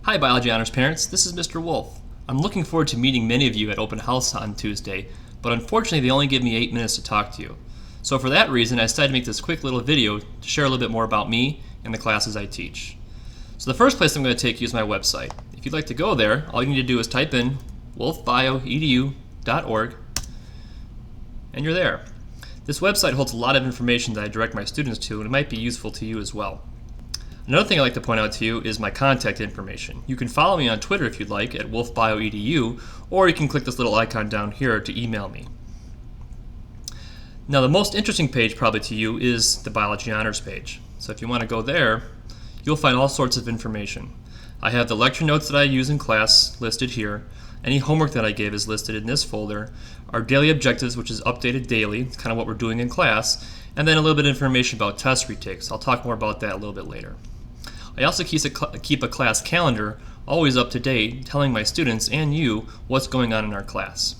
Hi Biology Honors parents, this is Mr. Wolf. I'm looking forward to meeting many of you at Open House on Tuesday, but unfortunately they only give me 8 minutes to talk to you. So for that reason I decided to make this quick little video to share a little bit more about me and the classes I teach. So the first place I'm going to take you is my website. If you'd like to go there, all you need to do is type in wolfbioedu.org and you're there. This website holds a lot of information that I direct my students to, and it might be useful to you as well. Another thing I'd like to point out to you is my contact information. You can follow me on Twitter if you'd like at wolfbioedu, or you can click this little icon down here to email me. Now the most interesting page probably to you is the Biology Honors page. So if you want to go there, you'll find all sorts of information. I have the lecture notes that I use in class listed here. Any homework that I give is listed in this folder. Our daily objectives, which is updated daily, it's kind of what we're doing in class, and then a little bit of information about test retakes. I'll talk more about that a little bit later. I also keep a class calendar always up to date, telling my students and you what's going on in our class.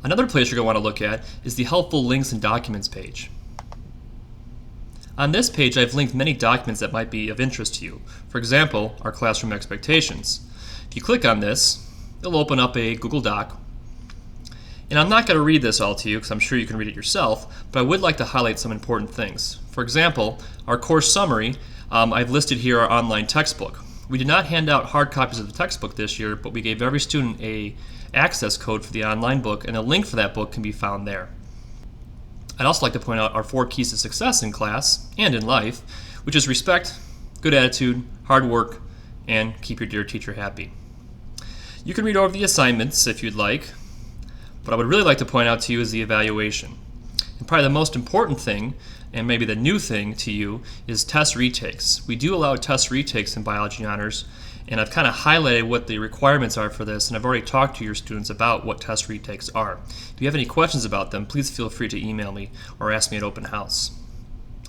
Another place you're going to want to look at is the helpful links and documents page. On this page I've linked many documents that might be of interest to you. For example, our classroom expectations. If you click on this, it'll open up a Google Doc. And I'm not going to read this all to you because I'm sure you can read it yourself, but I would like to highlight some important things. For example, our course summary, I've listed here our online textbook. We did not hand out hard copies of the textbook this year, but we gave every student an access code for the online book, and a link for that book can be found there. I'd also like to point out our 4 keys to success in class and in life, which is respect, good attitude, hard work, and keep your dear teacher happy. You can read over the assignments if you'd like. What I would really like to point out to you is the evaluation. And probably the most important thing, and maybe the new thing to you, is test retakes. We do allow test retakes in Biology Honors, and I've kind of highlighted what the requirements are for this, and I've already talked to your students about what test retakes are. If you have any questions about them, please feel free to email me or ask me at Open House.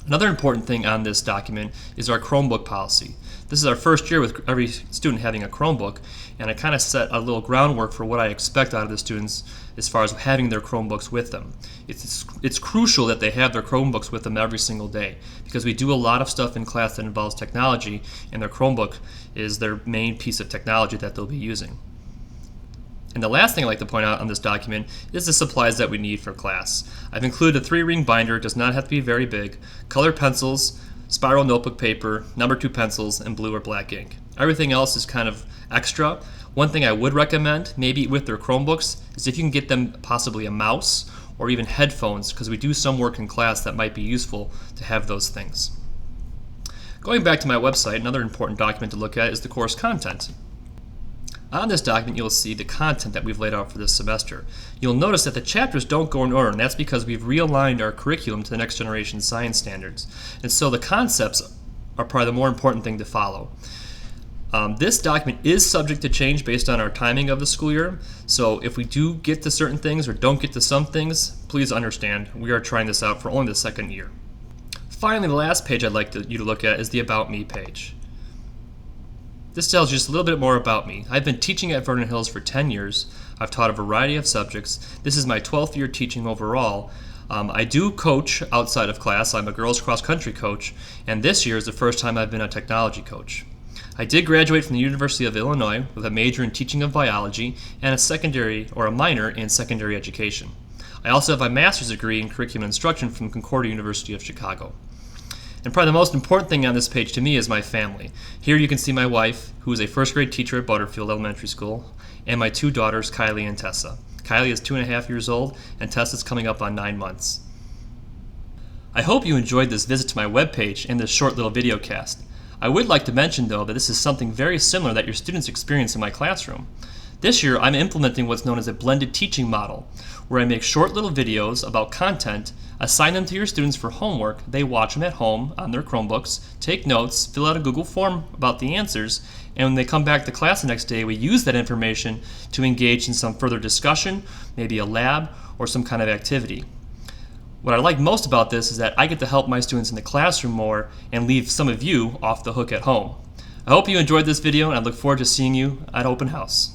Another important thing on this document is our Chromebook policy. This is our first year with every student having a Chromebook, and I kind of set a little groundwork for what I expect out of the students as far as having their Chromebooks with them. It's crucial that they have their Chromebooks with them every single day because we do a lot of stuff in class that involves technology, and their Chromebook is their main piece of technology that they'll be using. And the last thing I'd like to point out on this document is the supplies that we need for class. I've included a 3-ring binder, it does not have to be very big, colored pencils, spiral notebook paper, number 2 pencils, and blue or black ink. Everything else is kind of extra. One thing I would recommend, maybe with their Chromebooks, is if you can get them possibly a mouse or even headphones, because we do some work in class that might be useful to have those things. Going back to my website, another important document to look at is the course content. On this document, you'll see the content that we've laid out for this semester. You'll notice that the chapters don't go in order, and that's because we've realigned our curriculum to the next generation science standards. And so the concepts are probably the more important thing to follow. This document is subject to change based on our timing of the school year, so if we do get to certain things or don't get to some things, please understand we are trying this out for only the second year. Finally, the last page I'd like you to look at is the About Me page. This tells you just a little bit more about me. I've been teaching at Vernon Hills for 10 years. I've taught a variety of subjects. This is my 12th year teaching overall. I do coach outside of class. I'm a girls cross country coach, and this year is the first time I've been a technology coach. I did graduate from the University of Illinois with a major in teaching of biology and a minor in secondary education. I also have a master's degree in curriculum instruction from Concordia University of Chicago. And probably the most important thing on this page to me is my family. Here you can see my wife, who is a first grade teacher at Butterfield Elementary School, and my 2 daughters, Kylie and Tessa. Kylie is 2.5 years old, and Tessa's coming up on 9 months. I hope you enjoyed this visit to my webpage and this short little video cast. I would like to mention, though, that this is something very similar that your students experience in my classroom. This year, I'm implementing what's known as a blended teaching model, where I make short little videos about content, assign them to your students for homework, they watch them at home on their Chromebooks, take notes, fill out a Google form about the answers, and when they come back to class the next day, we use that information to engage in some further discussion, maybe a lab, or some kind of activity. What I like most about this is that I get to help my students in the classroom more and leave some of you off the hook at home. I hope you enjoyed this video, and I look forward to seeing you at Open House.